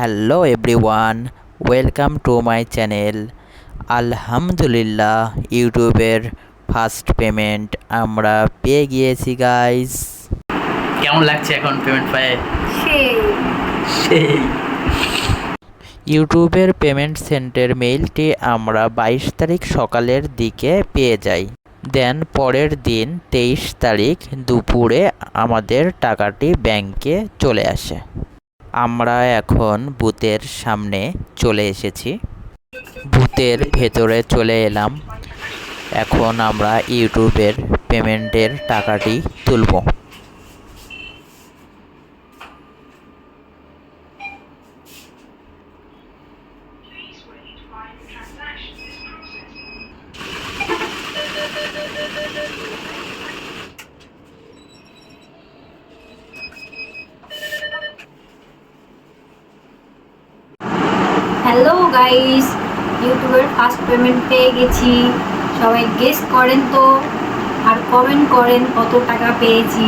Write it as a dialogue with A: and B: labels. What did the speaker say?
A: Hello everyone, welcome to my channel. আলহামদুলিল্লাহ, ইউটিউবের first payment আমরা পেয়ে গিয়েছি গাইস। কেমন লাগছে এখন পেমেন্ট পেয়ে? সেই ইউটিউবের পেমেন্ট সেন্টার মেইলটি আমরা 22 তারিখ সকালের দিকে পেয়ে যাই। দেন পরের দিন 23 তারিখ দুপুরে আমাদের টাকাটি ব্যাংকে চলে আসে। আমরা এখন বুথের সামনে চলে এসেছি, বুথের ভেতরে চলে এলাম। এখন আমরা ইউটিউবের পেমেন্টের টাকাটি তুলব।
B: হ্যালো গাইস, ইউটিউবের ফার্স্ট পেমেন্ট পেয়ে গেছি। সবাই গেস করেন তো আর কমেন্ট করেন কত টাকা পেয়েছি।